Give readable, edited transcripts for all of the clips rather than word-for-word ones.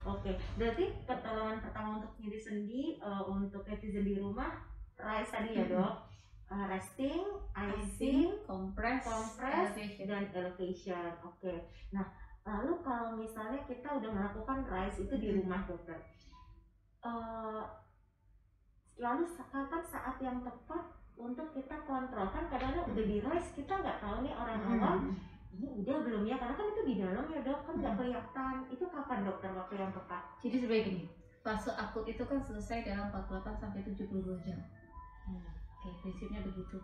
Oke, berarti pertolongan pertama untuk nyeri sendi untuk netizen di rumah, rise tadi ya dok, resting, icing, compress, elevation. dan elevation. Oke, nah lalu kalau misalnya kita udah melakukan rise itu di rumah dokter, lalu kapan saat yang tepat untuk kita kontrol? Kan kadang-kadang udah di rise kita nggak tahu nih orang awam ini udah belum ya, karena kan itu di dalam ya dok, kan nggak kelihatan. Itu kapan dokter waktu yang tepat? Jadi sebagai gini, fase akut itu kan selesai dalam 48 sampai 72 jam. Oke, prinsipnya begitu.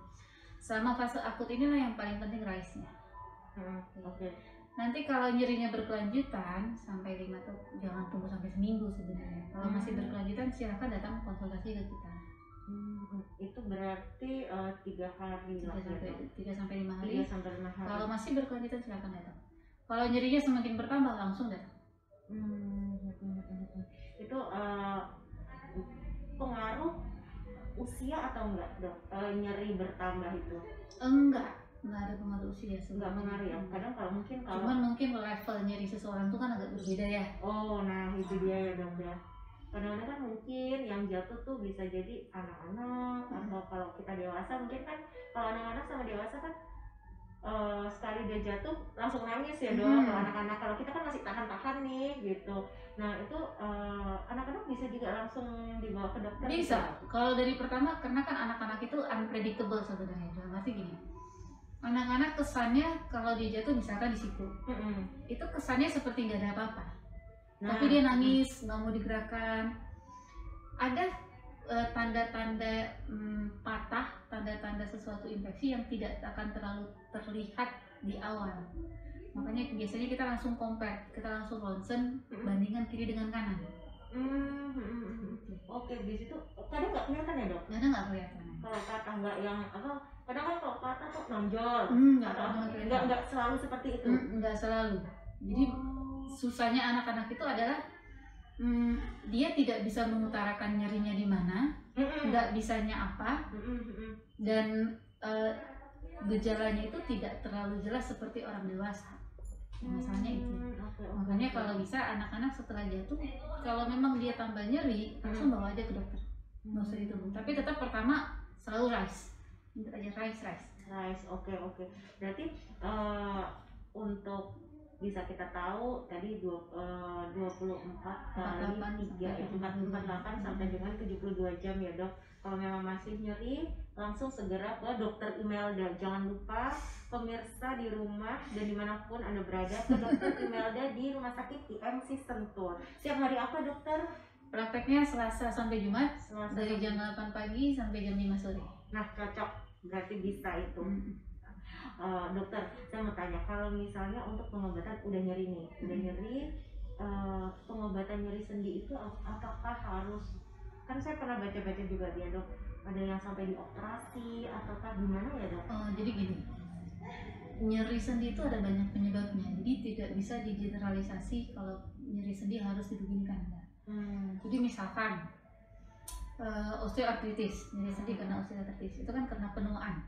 Selama fase akut inilah yang paling penting rise-nya. Oke. Nanti kalau nyerinya berkelanjutan sampai 5 tuh jangan tunggu sampai seminggu sebenarnya. Kalau masih berkelanjutan silahkan datang konsultasi ke kita. Itu berarti 3 hari lah ya, 3 sampai 5 hari. 3 sampai 5 hari. Kalau masih berkelanjutan silahkan datang. Kalau nyerinya semakin bertambah langsung datang. Itu pengaruh usia atau enggak dok? Nyeri bertambah itu? Enggak ada pengaruh usia. Enggak pengaruh ya. Kadang kalau mungkin cuman mungkin level nyeri seseorang itu kan agak berbeda ya. Oh, nah itu dia ya dok ya. Kadang-kadang kan mungkin yang jatuh tuh bisa jadi anak-anak atau kalau kita dewasa mungkin kan, kalau anak-anak sama dewasa kan sekali dia jatuh langsung nangis ya dok. Kalau anak-anak, kalau kita kan masih tahan-tahan nih gitu. Nah itu anak-anak bisa juga langsung dibawa ke dokter? Bisa. Kalau dari pertama, karena kan anak-anak itu unpredictable sebenarnya. Dalam arti gini, anak-anak kesannya kalau dia jatuh misalkan di situ, itu kesannya seperti nggak ada apa-apa. Tapi dia nangis, nggak mau digerakkan. Ada tanda-tanda patah, tanda-tanda sesuatu infeksi yang tidak akan terlalu terlihat di awal. Makanya biasanya kita langsung compare, kita langsung ronsen bandingkan kiri dengan kanan. Oke, di situ kadang nggak kelihatan ya dok? Kadang nggak kelihatan. Kalau patah nggak yang apa? Kadang kan kalau patah tuh nonjol. Nggak selalu seperti itu. Nggak selalu. Jadi susahnya anak-anak itu adalah dia tidak bisa mengutarakan nyerinya di mana, nggak bisanya apa, dan gejalanya itu tidak terlalu jelas seperti orang dewasa. Masalahnya itu. Makanya kalau bisa anak-anak setelah jatuh, kalau memang dia tambah nyeri, langsung bawa aja ke dokter. Nggak usah ditunggu. Tapi tetap pertama selalu rise. Minta aja rise. Oke. Berarti untuk bisa kita tahu tadi 24 kali 3 48 sampai dengan 72 jam ya dok. Kalau memang masih nyeri langsung segera ke dokter Imelda. Jangan lupa pemirsa di rumah dan dimanapun anda berada, ke dokter Imelda di Rumah Sakit IMC Sentul. Setiap hari apa dokter? Prakteknya Selasa sampai Jumat, dari jam 8 pagi sampai jam 5 sore. Nah cocok, berarti bisa itu. Dokter, saya mau tanya, kalau misalnya untuk pengobatan udah nyeri nih, pengobatan nyeri sendi itu apakah harus, kan saya pernah baca-baca juga dia dok, ada yang sampai dioperasi ataukah gimana ya dok? Jadi gini, nyeri sendi itu ada banyak penyebabnya, jadi tidak bisa digeneralisasi kalau nyeri sendi harus dibeginikan. Jadi misalkan osteoartritis, nyeri sendi karena osteoartritis itu kan karena penuaan.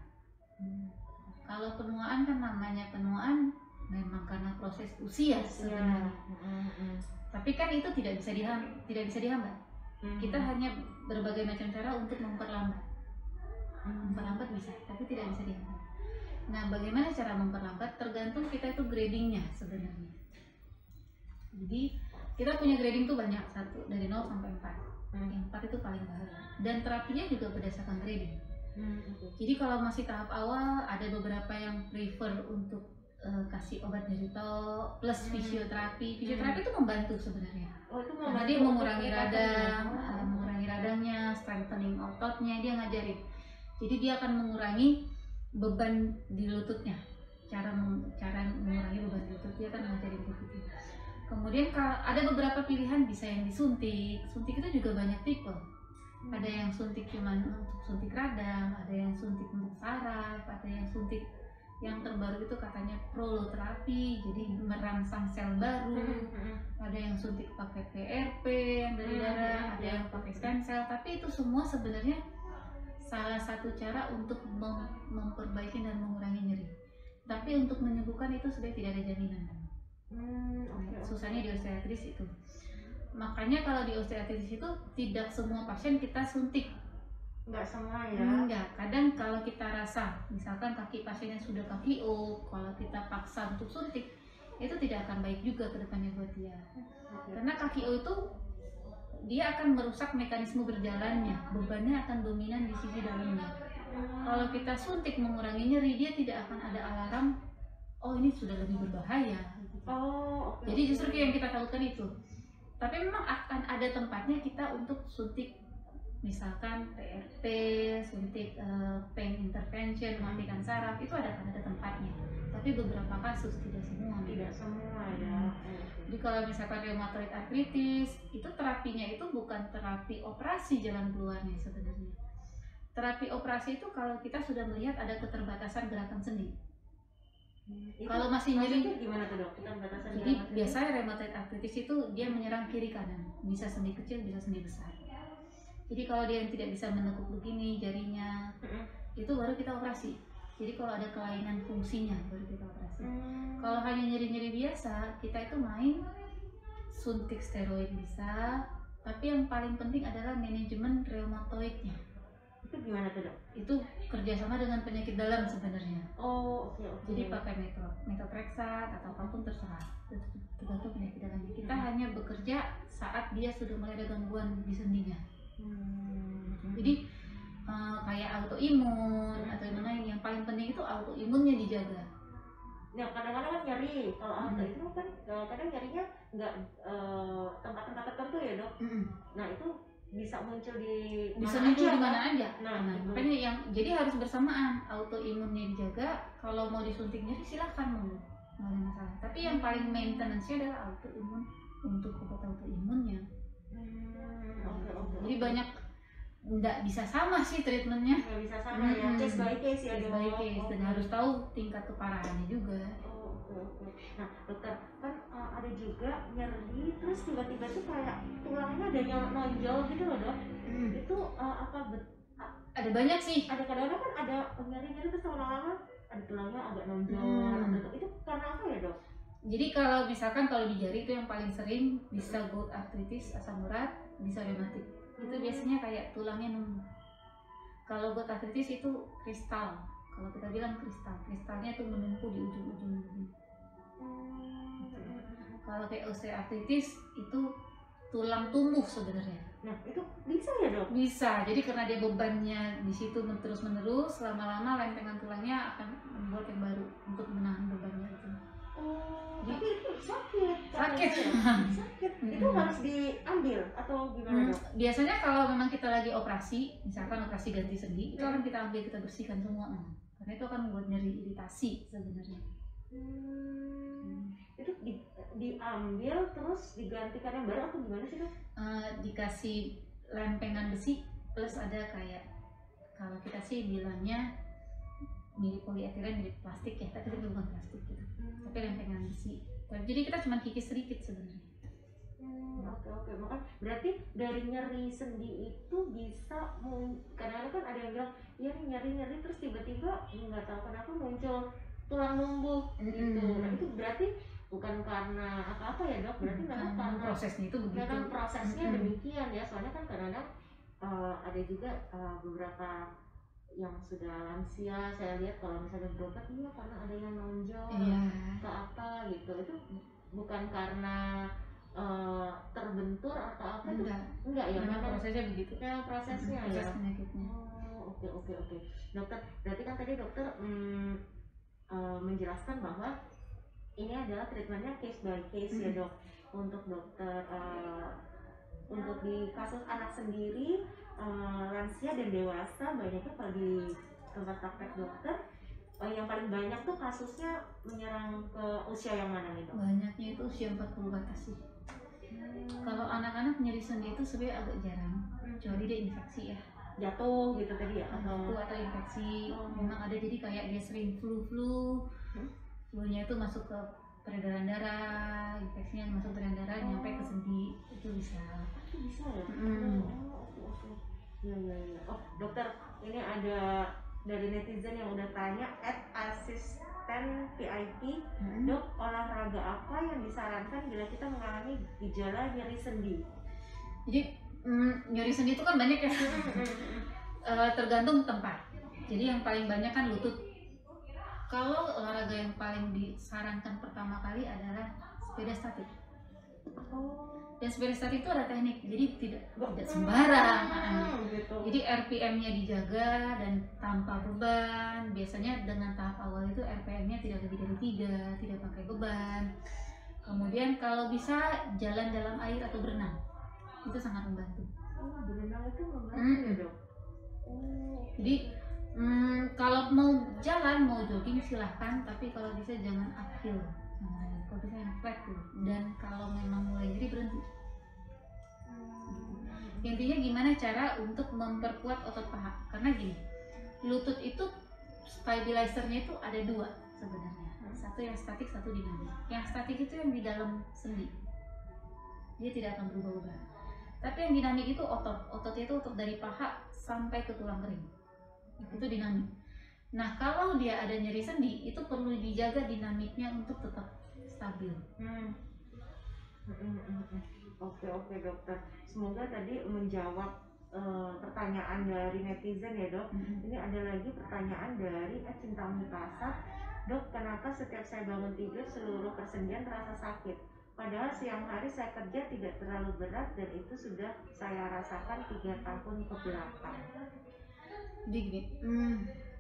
Kalau penuaan kan namanya penuaan memang karena proses usia sebenarnya. Tapi kan itu tidak bisa dihambat. Kita hanya berbagai macam cara untuk memperlambat. Memperlambat bisa, tapi tidak bisa dihambat. Nah, bagaimana cara memperlambat? Tergantung kita itu gradingnya sebenarnya. Jadi kita punya grading tuh banyak, satu dari 0 sampai 4. Yang 4 itu paling bahaya. Dan terapinya juga berdasarkan grading. Jadi kalau masih tahap awal ada beberapa yang prefer untuk kasih obat nyeri plus fisioterapi. Fisioterapi itu membantu sebenarnya. Karena dia mengurangi radangnya, strengthening ototnya, dia ngajarin. Jadi dia akan mengurangi beban di lututnya. Cara mengurangi beban di lutut dia akan ngajarin begitu. Kemudian ada beberapa pilihan, bisa yang disuntik. Suntik itu juga banyak tipe. Ada yang suntik cuman untuk suntik radang, ada yang suntik untuk saraf, ada yang suntik yang terbaru itu katanya proloterapi, jadi merangsang sel baru. Ada yang suntik pakai PRP yang dari darah, ada yang pakai stem cell. Tapi itu semua sebenarnya salah satu cara untuk memperbaiki dan mengurangi nyeri. Tapi untuk menyembuhkan itu sudah tidak ada jaminan. Susahnya di osteoartritis itu. makanya kalau di osteoartritis itu tidak semua pasien kita suntik. Nggak semua ya? Enggak, kadang kalau kita rasa misalkan kaki pasiennya sudah kaki O, kalau kita paksa untuk suntik itu tidak akan baik juga ke depannya buat dia. Karena kaki O itu dia akan merusak mekanisme berjalannya, bebannya akan dominan di sisi dalamnya. Kalau kita suntik mengurangi nyeri, dia tidak akan ada alarm, oh ini sudah lebih berbahaya. Jadi justru yang kita takutkan itu. Tapi memang akan ada tempatnya kita untuk suntik, misalkan PRP, suntik pain intervention, mematikan saraf, itu ada tempatnya. Tapi beberapa kasus, tidak semua. Tidak semua ya. Jadi kalau misalkan rheumatoid arthritis, itu terapinya itu bukan terapi operasi jalan keluarnya sebenarnya. Terapi operasi itu kalau kita sudah melihat ada keterbatasan gerakan sendi. Kalau masih nyeri, gimana tuh dok? Keterbatasan jadi biasanya rheumatoid arthritis itu dia menyerang kiri kanan, bisa sendi kecil, bisa sendi besar. Jadi kalau dia yang tidak bisa menekuk begini jarinya, itu baru kita operasi. Jadi kalau ada kelainan fungsinya baru kita operasi. Kalau hanya nyeri-nyeri biasa, kita itu main suntik steroid bisa, tapi yang paling penting adalah manajemen reumatoidnya. Itu gimana tuh dok? Itu kerjasama dengan penyakit dalam sebenarnya. Oke. Jadi pakai methotrexate atau apapun terserah, tergantung penyakit dalamnya. Kita hanya bekerja saat dia sudah mulai ada gangguan di sendinya. Jadi kayak autoimun atau yang lain, yang paling penting itu autoimunnya dijaga. Nah kadang-kadang kan nyeri, kalau autoimun kan kadang nyerinya nggak tempat-tempat tertentu ya dok. Nah itu bisa muncul di mana aja. Nah makanya yang jadi harus bersamaan, autoimunnya dijaga. Kalau mau disuntik nyeri silahkan, mau nggak ada masalah. Tapi yang paling maintenance-nya adalah autoimun, untuk obat autoimunnya. Jadi banyak nggak bisa sama sih treatmentnya. Nggak bisa sama ya, case by case ya dok. Case by case, dan harus tahu tingkat keparahannya juga. Nah dokter, kan ada juga nyeri terus tiba-tiba tuh kayak tulangnya ada yang nonjol gitu loh dok. Itu ada banyak sih. Ada kadang-kadang kan ada nyeri-nyeri terus lama-lama ada tulangnya agak nonjol. Itu karena apa ya dok? Jadi kalau misalkan kalau di jari itu yang paling sering bisa gout arthritis, asam urat, bisa reumatik. Itu biasanya kayak tulangnya numbuh. Kalau gout arthritis itu kristal. Kalau kita bilang kristalnya itu menumpuk di ujung-ujung. Kalau kayak osteoartritis itu tulang tumbuh sebenarnya. Nah itu bisa ya dok? Bisa. Jadi karena dia bebannya di situ terus-menerus, lama-lama lempengan tulangnya akan membuat yang baru untuk menahan bebannya itu. Tapi itu sakit. Sakit. Itu harus diambil atau gimana dok? Biasanya kalau memang kita lagi operasi, misalkan operasi ganti sendi, itu akan kita ambil, kita bersihkan semua. Karena itu akan membuat nyeri iritasi sebenarnya. Itu diambil terus digantikan yang baru atau gimana sih dok? Dikasih lempengan besi plus ada kayak, kalau kita sih bilangnya mirip polietilen, mirip plastik ya, tapi itu bukan plastik gitu. Tapi lempengan besi. Jadi kita cuma kikis sedikit sebenarnya. Oke. Makanya berarti dari nyeri sendi itu bisa kadang-kadang kan ada yang bilang ya nyeri terus tiba-tiba nggak tahu kenapa muncul tulang numbuh gitu. Nah itu berarti bukan karena apa-apa ya dok, berarti memang karena prosesnya itu begitu. Memang prosesnya demikian ya, soalnya kan kadang-kadang ada juga beberapa yang sudah lansia, saya lihat kalau misalnya berobat karena ada yang nonjol ke apa gitu, itu bukan karena terbentur atau apa. Enggak ya, memang prosesnya begitu. Memang prosesnya ya. Penyakitnya. Oke. Dokter, berarti kan tadi dokter menjelaskan bahwa ini adalah treatmentnya case by case ya dok. Untuk dokter untuk di kasus anak sendiri, lansia dan dewasa, banyaknya kalau di tempat praktek dokter yang paling banyak tuh kasusnya menyerang ke usia yang mana nih dok? Banyaknya itu usia 40 atas sih. Kalau anak-anak nyeri sendi itu sebenarnya agak jarang, kecuali dia infeksi ya, jatuh gitu tadi ya, atau infeksi. Memang ada, jadi kayak dia sering flu-nya itu masuk ke peredaran darah, infeksinya masuk peredaran darah nyampe ke sendi, itu bisa. Itu bisa ya? Ya. Oh dokter, ini ada dari netizen yang udah tanya @asisten VIP, dok olahraga apa yang disarankan bila kita mengalami gejala nyeri sendi? Jadi nyeri sendi itu kan banyak ya. Tergantung tempat. Jadi yang paling banyak kan lutut. Kalau olahraga yang paling disarankan pertama kali adalah sepeda statik. Dan sepeda statik itu ada teknik, jadi tidak sembarang. Gitu. Jadi RPM-nya dijaga dan tanpa beban. Biasanya dengan tahap awal itu RPM-nya tidak lebih dari 3, tidak pakai beban. Kemudian kalau bisa jalan dalam air atau berenang, itu sangat membantu. Berenang itu membantu ya dok? Jadi kalau mau jalan, mau jogging silahkan, tapi kalau bisa jangan uphill, kalau bisa yang flat tuh. Dan kalau memang mulai jadi berhenti. Intinya gimana cara untuk memperkuat otot paha? Karena gini, lutut itu stabilizernya itu ada 2 sebenarnya. Satu yang statik, satu dinamis. Yang statik itu yang di dalam sendi, dia tidak akan berubah-ubah. Tapi yang dinamik itu ototnya itu otot dari paha sampai ke tulang kering, itu dinamik. Nah kalau dia ada nyeri sendi, itu perlu dijaga dinamiknya untuk tetap stabil. Oke dokter, semoga tadi menjawab pertanyaan dari netizen ya dok. Ini ada lagi pertanyaan dari Cinta Mikasa. Dok, kenapa setiap saya bangun tidur seluruh persendian terasa sakit? Padahal siang hari saya kerja tidak terlalu berat dan itu sudah saya rasakan 3 tahun ke belakang. Jadi gini,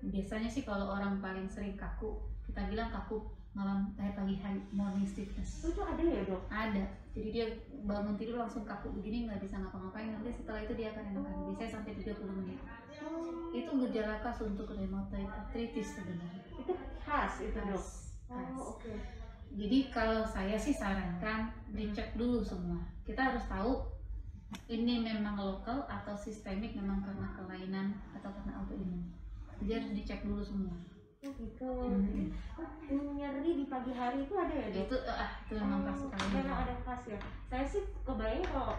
biasanya sih kalau orang paling sering kaku, kita bilang kaku pagi hari, morning stiffness. Itu ada ya dok? Ada. Jadi dia bangun tidur langsung kaku begini, nggak bisa ngapa-ngapain. Nanti setelah itu dia akan enakan. Biasanya sampai 30 menit. Itu gejala khas untuk rheumatoid arthritis sebenarnya. Itu khas itu dok? Khas. Oke. Jadi kalau saya sih sarankan dicek dulu semua. Kita harus tahu ini memang lokal atau sistemik, memang karena kelainan atau karena autoimun. Jadi harus dicek dulu semua. Gitu. Nyeri di pagi hari itu ada ya dok? Itu memang khas sekali. Memang ada khas ya. Saya sih kebayang kalau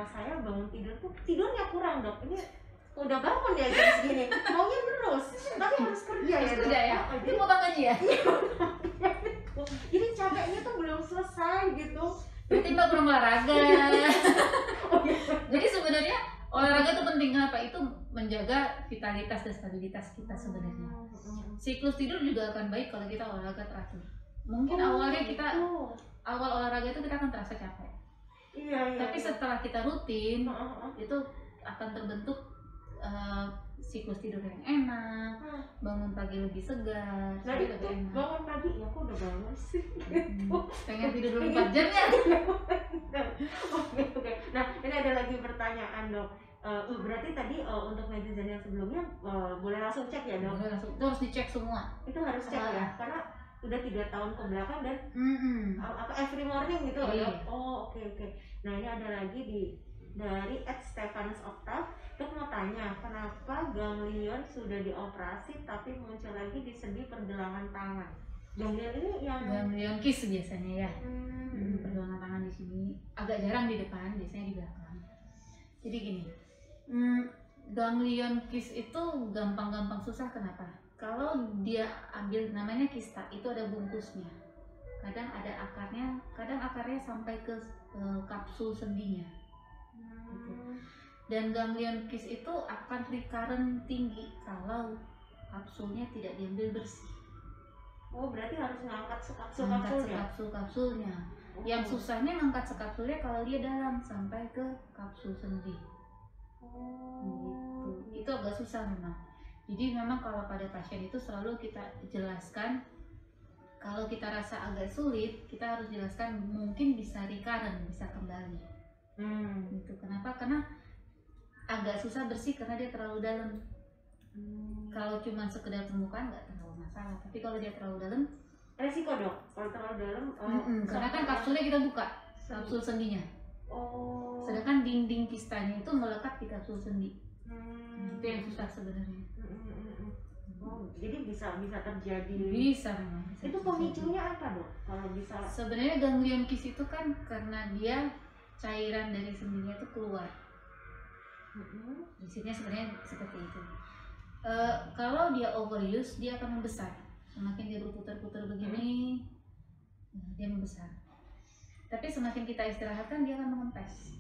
saya bangun tidur tuh tidurnya kurang dok. Ini udah bangun ya jam segini, maunya terus, tapi harus kerja ya dok. Ya? Jadi mau gaji ya? Jadi capeknya tuh belum selesai gitu. Berarti mbak belum olahraga. Jadi sebenarnya olahraga itu penting, kenapa? Itu menjaga vitalitas dan stabilitas kita sebenarnya. Siklus tidur juga akan baik kalau kita olahraga teratur. Mungkin awalnya kita awal olahraga itu kita akan terasa capek. Iya. Tapi setelah kita rutin, itu akan terbentuk siklus tidur yang enak, bangun pagi lebih segar. Nah itu bangun pagi ya aku udah bangun sih. Pengen tidur dulu 4 jam ya. Oke. Nah ini ada lagi pertanyaan dok. Berarti tadi untuk netizen yang sebelumnya boleh langsung cek ya dok? Boleh langsung, itu harus dicek semua. Itu harus cek ya, karena udah 3 tahun ke belakang dan every morning gitu loh dok. Oke. Nah ini ada lagi dari @Stefanus Octav. Dok mau tanya, kenapa ganglion sudah dioperasi tapi muncul lagi di sendi pergelangan tangan? Ganglion ini yang ganglion kiss biasanya ya. Pergelangan tangan di sini, agak jarang di depan, biasanya di belakang. Jadi gini, ganglion kiss itu gampang-gampang susah. Kenapa? Kalau dia ambil, namanya kista, itu ada bungkusnya. Kadang ada akarnya, kadang akarnya sampai ke kapsul sendinya. Gitu. Dan ganglion kiss itu akan recurrent tinggi kalau kapsulnya tidak diambil bersih. Berarti harus ngangkat sekapsul-kapsulnya. Yang susahnya ngangkat sekapsulnya kalau dia dalam sampai ke kapsul sendi. Gitu. Itu agak susah memang. Jadi memang kalau pada pasien itu selalu kita jelaskan, kalau kita rasa agak sulit, kita harus jelaskan mungkin bisa recurrent, bisa kembali. Gitu. Kenapa? Karena agak susah bersih karena dia terlalu dalam. Kalau cuma sekedar permukaan nggak terlalu masalah, tapi kalau dia terlalu dalam resiko dok. Kalau terlalu dalam karena kan kapsulnya kita buka, kapsul sendinya. Sedangkan dinding kistanya itu melekat di kapsul sendi. Itu yang susah sebenarnya. Jadi bisa terjadi. Bisa memang. Itu pemicunya apa dok? Kalau bisa. Sebenarnya ganglion kiss itu kan karena dia cairan dari sendinya itu keluar. Prinsipnya sebenarnya seperti itu. Kalau dia overuse, dia akan membesar. Semakin dia berputar-putar begini, dia membesar. Tapi semakin kita istirahatkan, dia akan mengempes.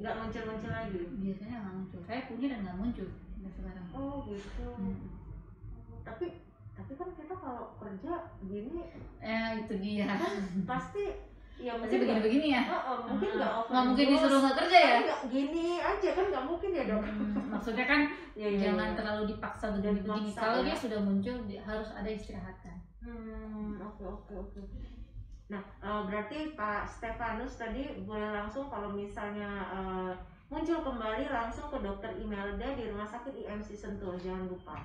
Nggak muncul-muncul lagi? Biasanya nggak muncul. Saya punya dan nggak muncul sampai sekarang. Oh gitu. Tapi kan kita kalau kerja gini, Itu dia. pasti ya Pasti begini-begini ya. mungkin nggak mungkin disuruh nggak kerja ya. Nggak gini aja kan, nggak mungkin ya dok. Maksudnya kan jangan ya. terlalu dipaksa begini-begini. Kalau dia sudah muncul, harus ada istirahatkan. Oke. Nah, berarti Pak Stefanus tadi boleh langsung kalau misalnya muncul kembali langsung ke Dokter Imelda di Rumah Sakit IMC Sentul, jangan lupa.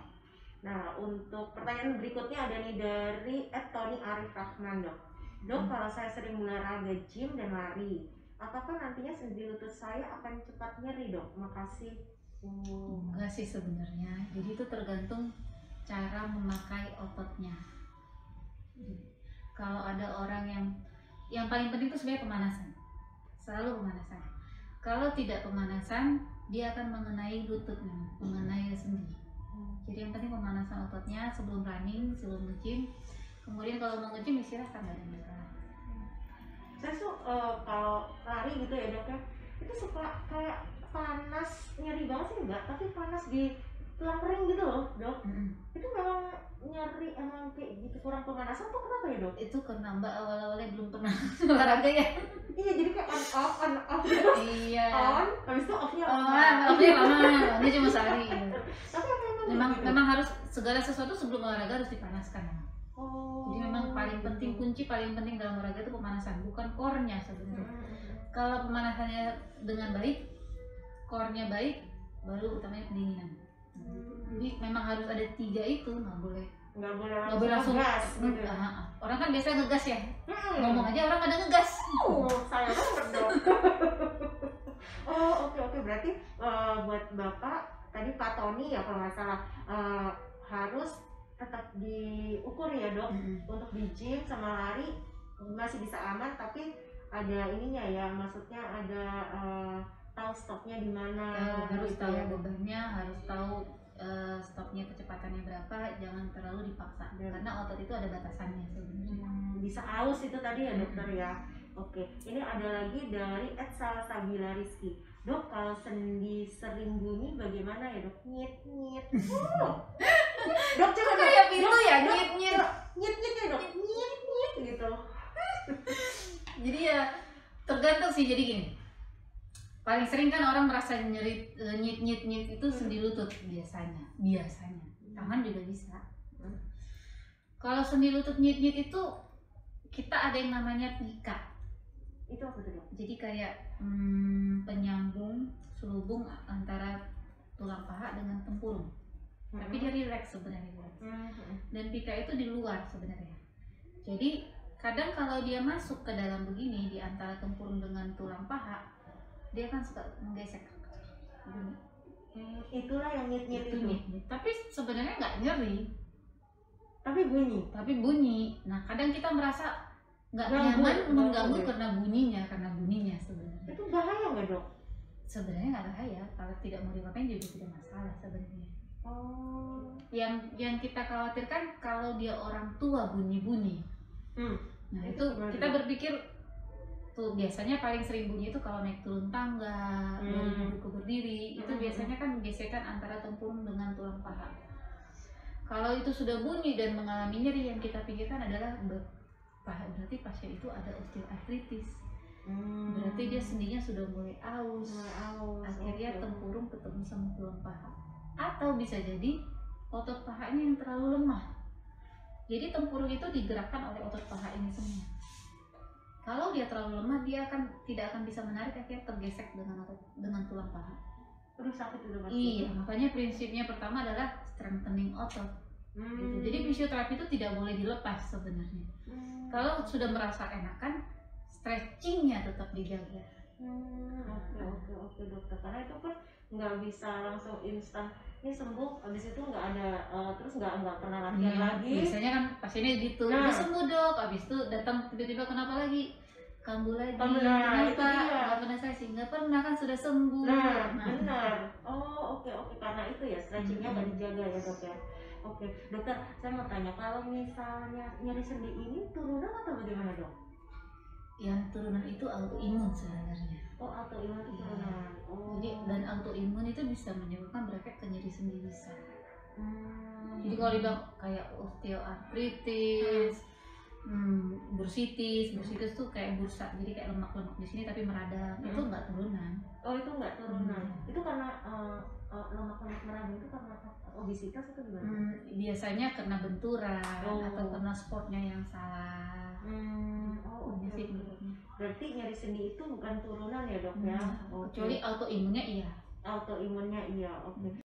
Nah, untuk pertanyaan berikutnya ada nih dari Tony Arif Rahman, dok. Dok, kalau saya sering olahraga gym dan lari, apakah nantinya sendi lutut saya akan cepat nyeri, dok? Makasih. Enggak sih sebenarnya. Jadi itu tergantung cara memakai ototnya. Kalau ada orang yang paling penting itu sebenarnya pemanasan, selalu pemanasan. Kalau tidak pemanasan, dia akan mengenai lututnya, mengenai sendi. Jadi yang penting pemanasan ototnya sebelum running, sebelum nge-gym. Kemudian kalau mau nge-gym istirahat, nggak ada masalah. Saya tuh kalau lari gitu ya dok ya, itu suka kayak panas, nyeri banget sih enggak, tapi panas di tulang kering gitu loh dok. Itu memang nyeri, emang kayak gitu, kurang pemanasan tuh kenapa ya dok? Itu karena Mbak awal-awalnya belum pernah olahraga ya. Iya, jadi kayak on off Iya. On, habis itu offnya lama, ini cuma sehari. Tapi memang harus segala sesuatu sebelum olahraga harus dipanaskan. Jadi memang paling penting, kunci paling penting dalam olahraga itu pemanasan, bukan core-nya sebenarnya. Kalau pemanasannya dengan baik, core-nya baik, baru utamanya pendinginan. Jadi memang harus ada 3 itu, nggak boleh langsung gas gitu. Orang kan biasa ngegas ya, ngomong aja orang kadang ngegas. Saya banget dong. Oke, berarti buat bapak tadi Pak Tony ya kalau nggak salah, harus tetap diukur ya dok. Untuk di gym sama lari masih bisa aman, tapi ada ininya ya, maksudnya ada tahu stopnya di mana, harus gitu tahu ya, bebannya, harus tahu stopnya kecepatannya berapa, jangan terlalu dipaksa karena otot itu ada batasannya sebenarnya. Bisa aus itu tadi ya dokter ya. Oke, ini ada lagi dari Salsabila Rizky. Dok, kalau sendi sering bunyi bagaimana ya dok? Nyit. Dok, coba kayak pintu ya, nyit ya dok, nyit gitu. Jadi ya tergantung sih. Jadi gini, paling sering kan orang merasa nyeri, nyit itu sendi lutut biasanya. Tangan juga bisa. Kalau sendi lutut nyit itu kita ada yang namanya pika. Itu apa tuh dok? Jadi kayak penyambung selubung antara tulang paha dengan tempurung. Tapi dia rileks sebenarnya. Dan pika itu di luar sebenarnya. Jadi kadang kalau dia masuk ke dalam begini di antara tempurung dengan tulang paha, dia kan suka menggesek. Itulah yang nyit itu. Tapi sebenarnya nggak nyeri. Tapi bunyi. Nah kadang kita merasa nggak nyaman, mengganggu karena bunyinya sebenarnya. Itu bahaya nggak dok? Sebenarnya nggak bahaya, kalau tidak mau diapain juga tidak masalah sebenarnya. Yang kita khawatirkan kalau dia orang tua bunyi. Nah itu kita berpikir tuh biasanya paling sering bunyi itu kalau naik turun tangga, dari duduk ke berdiri, itu biasanya kan gesekan antara tempurung dengan tulang paha. Kalau itu sudah bunyi dan mengalami nyeri, yang kita pikirkan adalah berarti pasien itu ada osteoartritis. Berarti dia sendinya sudah mulai aus. Akhirnya tempurung ketemu sama tulang paha. Atau bisa jadi otot pahanya yang terlalu lemah. Jadi tempurung itu digerakkan oleh otot paha ini semua. Kalau dia terlalu lemah, dia tidak akan bisa menarik, akhirnya tergesek dengan tulang paha. Terus sakit itu pasti. Iya, makanya prinsipnya pertama adalah strengthening otot. Gitu. Jadi fisioterapi itu tidak boleh dilepas sebenarnya. Kalau sudah merasa enakan, stretchingnya tetap dijaga. Oke dokter, karena itu kan nggak bisa langsung instan ini sembuh, habis itu nggak ada terus nggak pernah latihan lagi. Biasanya kan pasiennya gitu, udah sembuh dok, habis itu datang tiba-tiba kenapa lagi? Kambuh lagi. Kenapa? Nggak pernah saya, sehingga Nggak pernah kan sudah sembuh. Nah, benar. Oh, oke. Karena itu ya stretchingnya nggak dijaga ya dok ya. Oke, dokter, saya mau tanya, kalau misalnya nyeri sendi ini turunan atau bagaimana dok? Yang turunan itu autoimun sebenarnya. Oh, autoimun itu turunan. Oh. Jadi dan autoimun itu bisa menyebabkan berefek ke nyeri sendi bisa. Jadi kalau dibilang kayak osteoartritis, bursitis tuh kayak bursa, jadi kayak lemak-lemak di sini tapi meradang, itu nggak turunan. Oh, itu nggak turunan. Itu karena lemak-lemak meradang itu karena obesitas atau gimana? Biasanya karena benturan atau karena sportnya yang salah. Oke. Berarti nyeri sendi itu bukan turunan ya dok ya? Kecuali autoimunnya iya. Autoimunnya iya, oke.